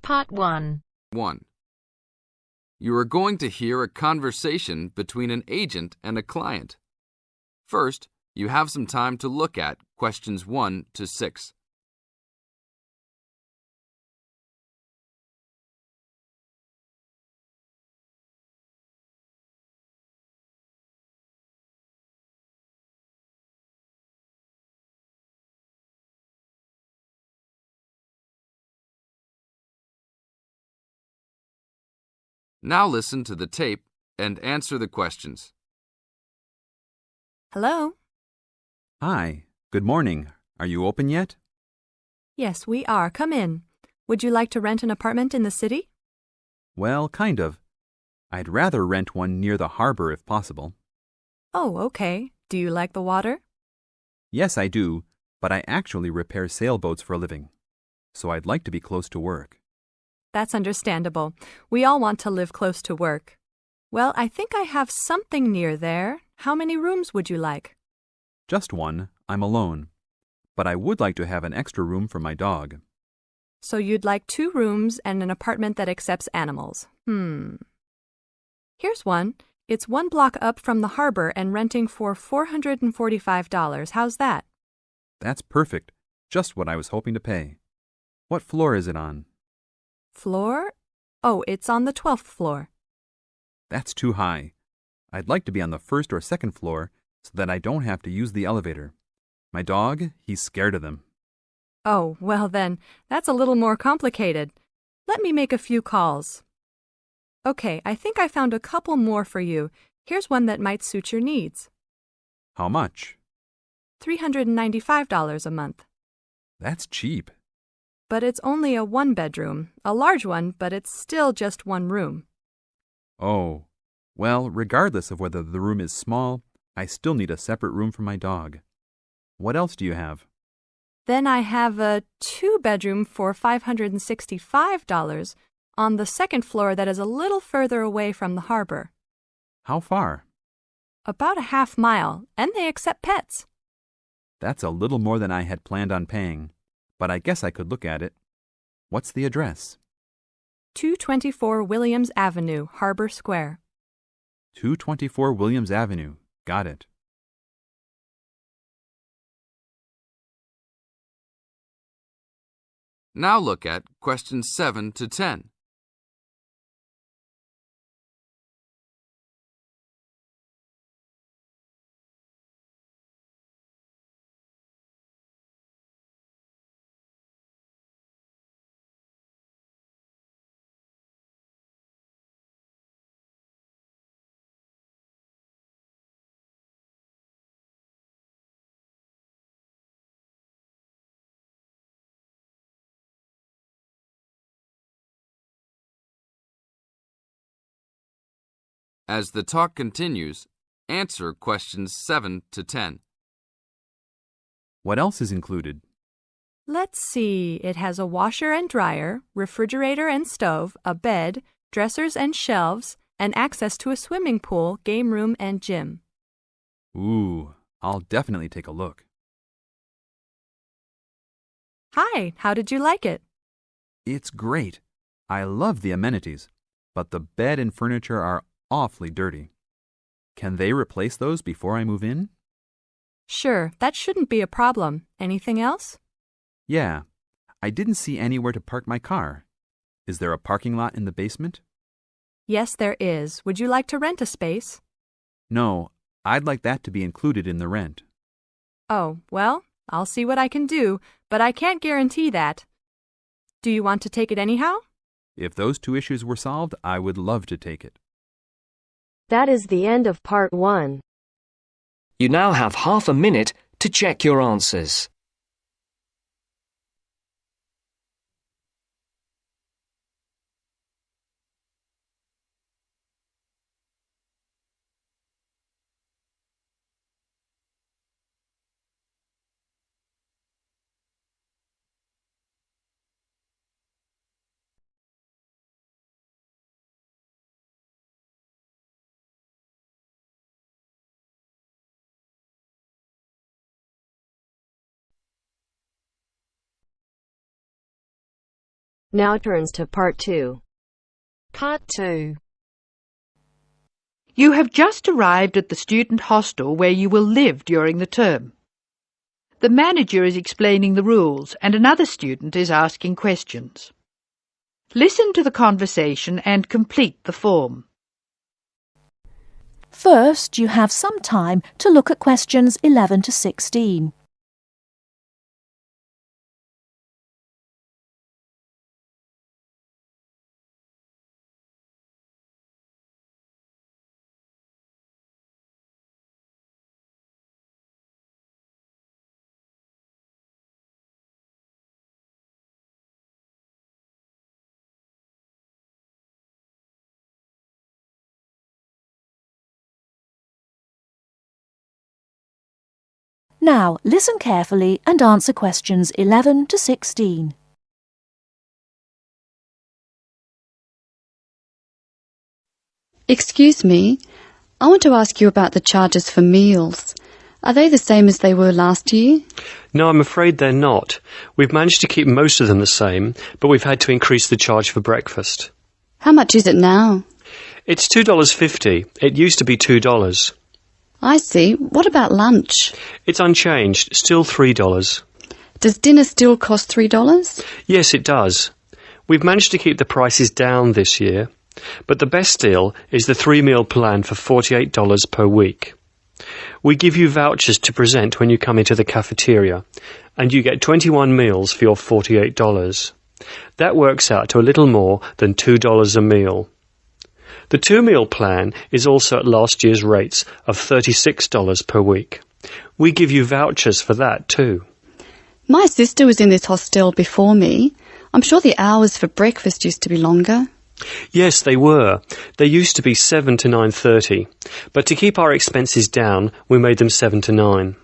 Part 1. 1. You are going to hear a conversation between an agent and a client. First, you have some time to look at questions 1 to 6. Now listen to the tape and answer the questions. Hello? Hi, good morning. Are you open yet? Yes, we are. Come in. Would you like to rent an apartment in the city? Well, kind of. I'd rather rent one near the harbor if possible. Oh, okay. Do you like the water? Yes, I do, but I actually repair sailboats for a living, so I'd like to be close to work. That's understandable. We all want to live close to work. Well, I think I have something near there. How many rooms would you like? Just one. I'm alone. But I would like to have an extra room for my dog. So you'd like 2 rooms and an apartment that accepts animals. Here's one. It's 1 block up from the harbor and renting for $445. How's that? That's perfect. Just what I was hoping to pay. What floor is it on? Floor? Oh, it's on the 12th floor. That's too high. I'd like to be on the 1st or 2nd floor so that I don't have to use the elevator. My dog, he's scared of them. Oh, well then, that's a little more complicated. Let me make a few calls. Okay, I think I found a couple more for you. Here's one that might suit your needs. How much? $395 a month. That's cheap. But it's only a 1-bedroom, a large one, but it's still just 1 room. Oh, well, regardless of whether the room is small, I still need a separate room for my dog. What else do you have? Then I have a 2-bedroom for $565 on the 2nd floor that is a little further away from the harbor. How far? About a half mile, and they accept pets. That's a little more than I had planned on paying, but I guess I could look at it. What's the address? 224 Williams Avenue, Harbor Square. 224 Williams Avenue. Got it. Now look at questions 7 to 10. As the talk continues, answer questions 7 to 10. What else is included? Let's see, it has a washer and dryer, refrigerator and stove, a bed, dressers and shelves, and access to a swimming pool, game room, and gym. Ooh, I'll definitely take a look. Hi, how did you like it? It's great. I love the amenities, but the bed and furniture are awfully dirty. Can they replace those before I move in? Sure, that shouldn't be a problem. Anything else? Yeah, I didn't see anywhere to park my car. Is there a parking lot in the basement? Yes, there is. Would you like to rent a space? No, I'd like that to be included in the rent. Oh, well, I'll see what I can do, but I can't guarantee that. Do you want to take it anyhow? If those 2 issues were solved, I would love to take it. That is the end of Part 1. You now have half a minute to check your answers. Now turns to Part 2. Part 2. You have just arrived at the student hostel where you will live during the term. The manager is explaining the rules and another student is asking questions. Listen to the conversation and complete the form. First, you have some time to look at questions 11 to 16. Now, listen carefully and answer questions 11 to 16. Excuse me, I want to ask you about the charges for meals. Are they the same as they were last year? No, I'm afraid they're not. We've managed to keep most of them the same, but we've had to increase the charge for breakfast. How much is it now? It's $2.50. It used to be $2. I see. What about lunch? It's unchanged, still $3. Does dinner still cost $3? Yes, it does. We've managed to keep the prices down this year, but the best deal is the 3-meal plan for $48 per week. We give you vouchers to present when you come into the cafeteria, and you get 21 meals for your $48. That works out to a little more than $2 a meal. The 2-meal plan is also at last year's rates of $36 per week. We give you vouchers for that too. My sister was in this hostel before me. I'm sure the hours for breakfast used to be longer. Yes, they were. They used to be 7 to 9:30, but to keep our expenses down, we made them 7 to 9.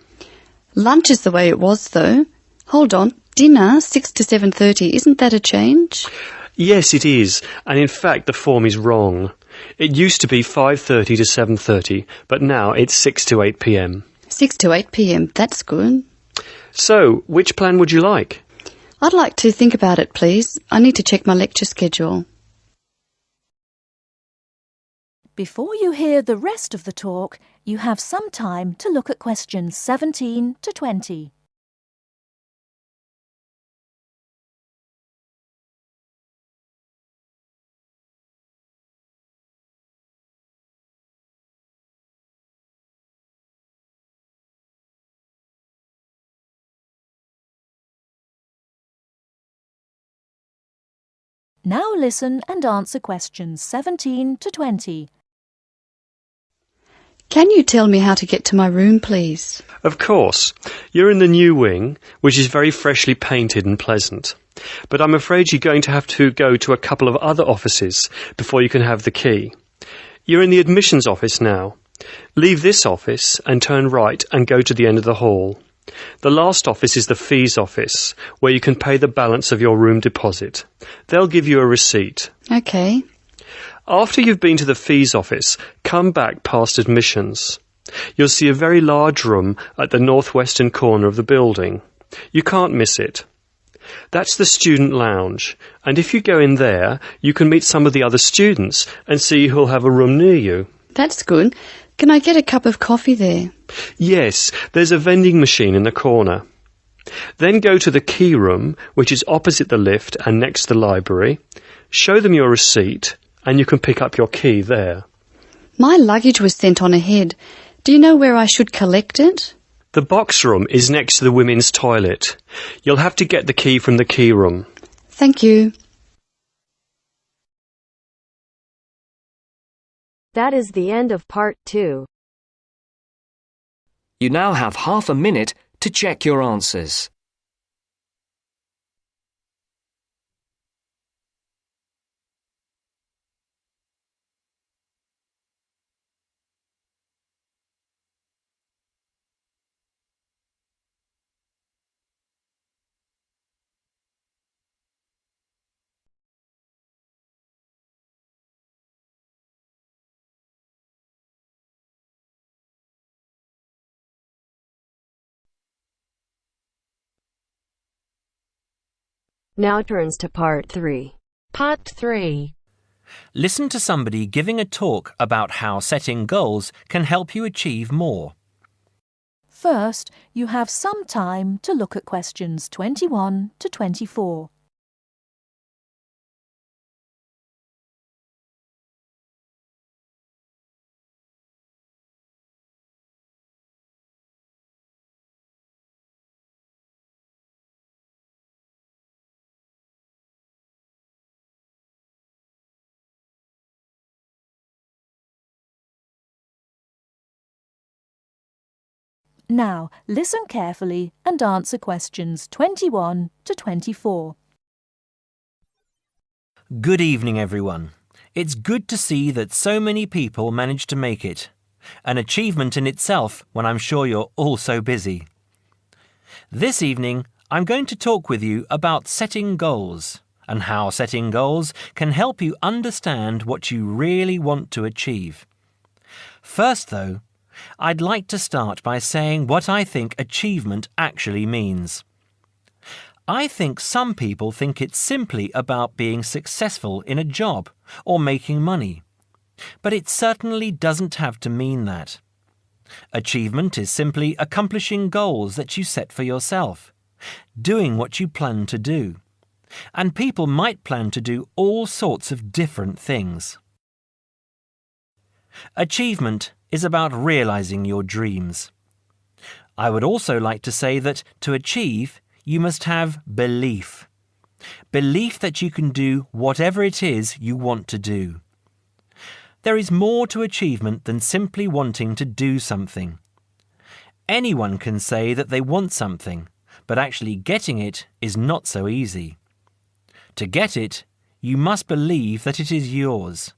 Lunch is the way it was, though. Hold on. Dinner, 6 to 7:30. Isn't that a change? Yes, it is, and in fact the form is wrong. It used to be 5:30 to 7:30, but now it's 6 to 8 p.m. 6 to 8 p.m. That's good. So, which plan would you like? I'd like to think about it, please. I need to check my lecture schedule. Before you hear the rest of the talk, you have some time to look at questions 17 to 20. Now listen and answer questions 17 to 20. Can you tell me how to get to my room, please? Of course. You're in the new wing, which is very freshly painted and pleasant. But I'm afraid you're going to have to go to a couple of other offices before you can have the key. You're in the admissions office now. Leave this office and turn right and go to the end of the hall. The last office is the fees office, where you can pay the balance of your room deposit. They'll give you a receipt. Okay. After you've been to the fees office, come back past admissions. You'll see a very large room at the northwestern corner of the building. You can't miss it. That's the student lounge, and if you go in there, you can meet some of the other students and see who'll have a room near you. That's good. Can I get a cup of coffee there? Yes, there's a vending machine in the corner. Then go to the key room, which is opposite the lift and next to the library. Show them your receipt, and you can pick up your key there. My luggage was sent on ahead. Do you know where I should collect it? The box room is next to the women's toilet. You'll have to get the key from the key room. Thank you. That is the end of Part 2. You now have half a minute to check your answers. Now turns to part 3. Part 3. Listen to somebody giving a talk about how setting goals can help you achieve more. First, you have some time to look at questions 21 to 24. Now, listen carefully and answer questions 21 to 24. Good evening, everyone. It's good to see that so many people managed to make it. An achievement in itself when I'm sure you're all so busy. This evening, I'm going to talk with you about setting goals and how setting goals can help you understand what you really want to achieve. First, though, I'd like to start by saying what I think achievement actually means. I think some people think it's simply about being successful in a job or making money, but it certainly doesn't have to mean that. Achievement is simply accomplishing goals that you set for yourself, doing what you plan to do, and people might plan to do all sorts of different things. Achievement is about realizing your dreams. I would also like to say that to achieve, you must have belief. Belief that you can do whatever it is you want to do. There is more to achievement than simply wanting to do something. Anyone can say that they want something, but actually getting it is not so easy. To get it, you must believe that it is yours.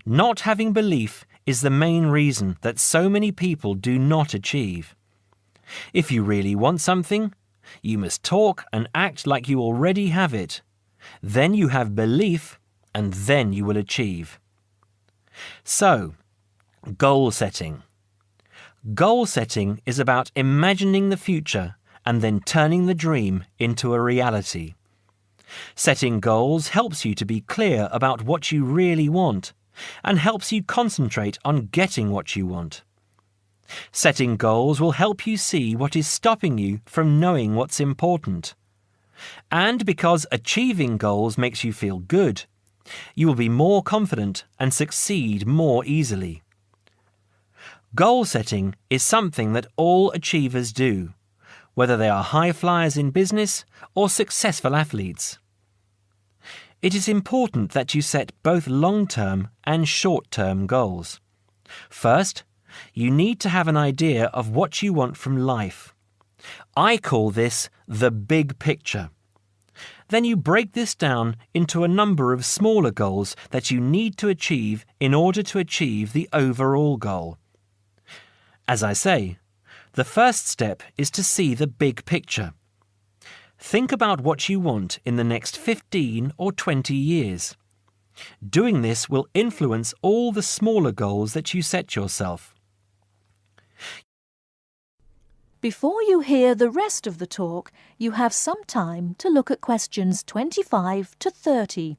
Not having belief is the main reason that so many people do not achieve. If you really want something, you must talk and act like you already have it. Then you have belief, and then you will achieve. So, goal setting. Goal setting is about imagining the future and then turning the dream into a reality. Setting goals helps you to be clear about what you really want and helps you concentrate on getting what you want. Setting goals will help you see what is stopping you from knowing what's important. And because achieving goals makes you feel good, you will be more confident and succeed more easily. Goal setting is something that all achievers do, whether they are high flyers in business or successful athletes. It is important that you set both long-term and short-term goals. First, you need to have an idea of what you want from life. I call this the big picture. Then you break this down into a number of smaller goals that you need to achieve in order to achieve the overall goal. As I say, the first step is to see the big picture. Think about what you want in the next 15 or 20 years. Doing this will influence all the smaller goals that you set yourself. Before you hear the rest of the talk, you have some time to look at questions 25 to 30.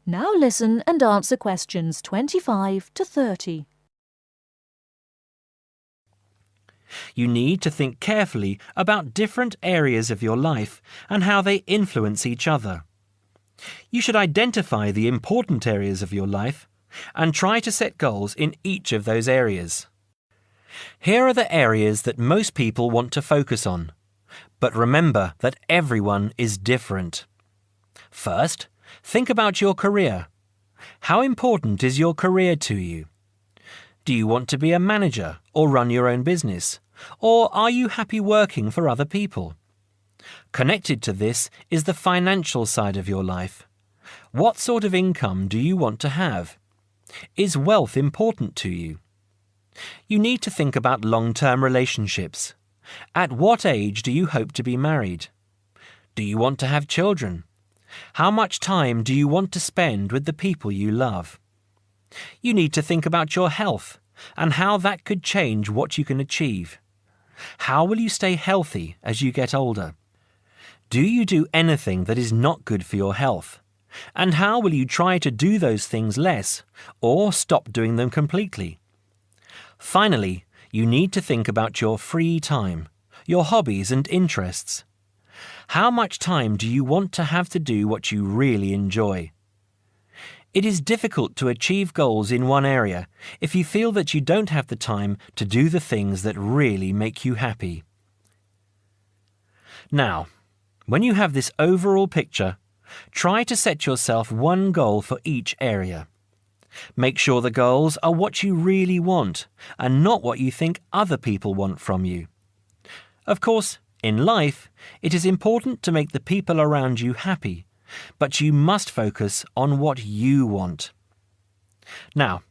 Now listen and answer questions 25 to 30. You need to think carefully about different areas of your life and how they influence each other. You should identify the important areas of your life and try to set goals in each of those areas. Here are the areas that most people want to focus on, but remember that everyone is different. First, think about your career. How important is your career to you? Do you want to be a manager or run your own business? Or are you happy working for other people? Connected to this is the financial side of your life. What sort of income do you want to have? Is wealth important to you? You need to think about long-term relationships. At what age do you hope to be married? Do you want to have children? How much time do you want to spend with the people you love? You need to think about your health and how that could change what you can achieve. How will you stay healthy as you get older? Do you do anything that is not good for your health? And how will you try to do those things less or stop doing them completely? Finally, you need to think about your free time, your hobbies and interests. How much time do you want to have to do what you really enjoy? It is difficult to achieve goals in one area if you feel that you don't have the time to do the things that really make you happy. Now, when you have this overall picture, try to set yourself one goal for each area. Make sure the goals are what you really want and not what you think other people want from you. Of course, in life, it is important to make the people around you happy, but you must focus on what you want. Now,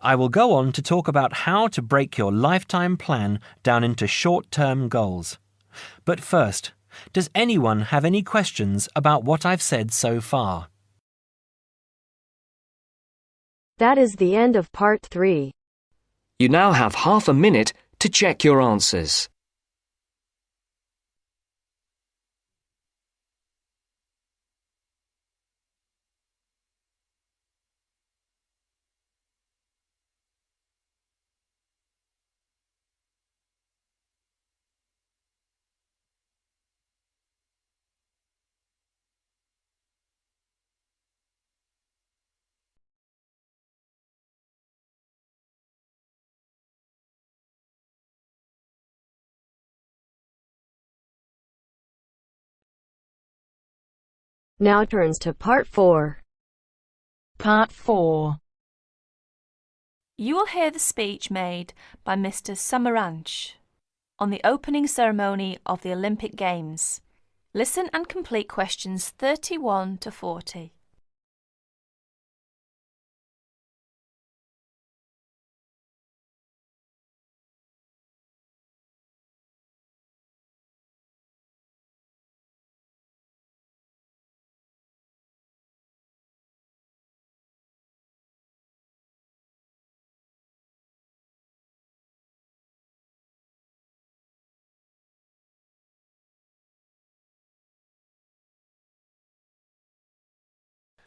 I will go on to talk about how to break your lifetime plan down into short-term goals. But first, does anyone have any questions about what I've said so far? That is the end of part 3. You now have half a minute to check your answers. Now turns to part 4. Part 4. You will hear the speech made by Mr. Samaranch on the opening ceremony of the Olympic Games. Listen and complete questions 31 to 40.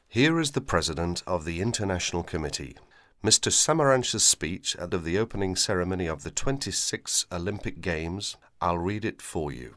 Here is the President of the International Committee, Mr. Samaranch's speech at the opening ceremony of the 26th Olympic Games. I'll read it for you.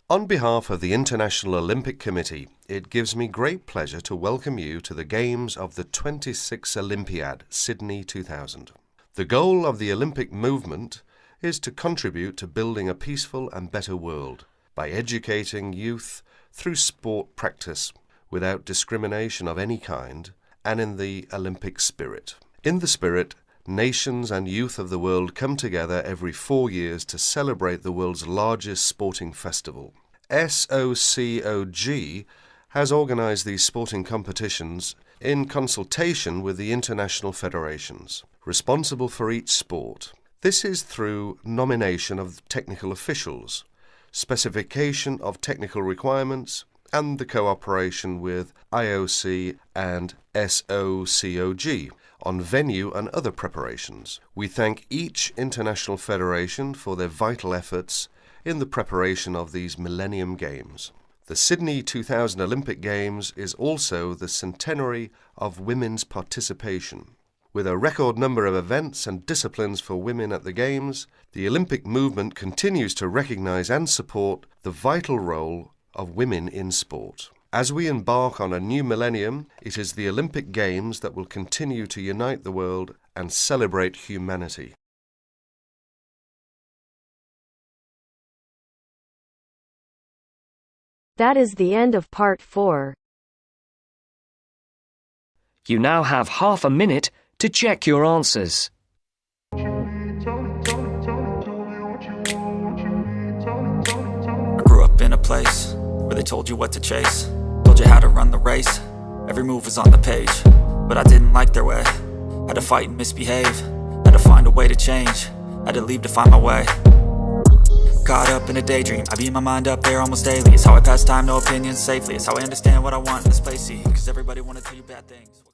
On behalf of the International Olympic Committee, it gives me great pleasure to welcome you to the Games of the 26th Olympiad, Sydney 2000. The goal of the Olympic movement is to contribute to building a peaceful and better world by educating youth through sport practice, without discrimination of any kind, and in the Olympic spirit. In the spirit, nations and youth of the world come together every 4 years to celebrate the world's largest sporting festival. SOCOG has organized these sporting competitions in consultation with the international federations, responsible for each sport. This is through nomination of technical officials, specification of technical requirements, and the cooperation with IOC and SOCOG on venue and other preparations. We thank each international federation for their vital efforts in the preparation of these Millennium Games. The Sydney 2000 Olympic Games is also the centenary of women's participation. With a record number of events and disciplines for women at the Games, the Olympic movement continues to recognise and support the vital role of women in sport. As we embark on a new millennium, it is the Olympic Games that will continue to unite the world and celebrate humanity. That is the end of part 4. You now have half a minute to check your answers. I grew up in a place where they told you what to chase, told you how to run the race. Every move was on the page, but I didn't like their way. Had to fight and misbehave, had to find a way to change. had to leave to find my way. Caught up in a daydream, I beat my mind up there almost daily. It's how I pass time, no opinions safely. It's how I understand what I want in this place, see, cause everybody wanna tell you bad things.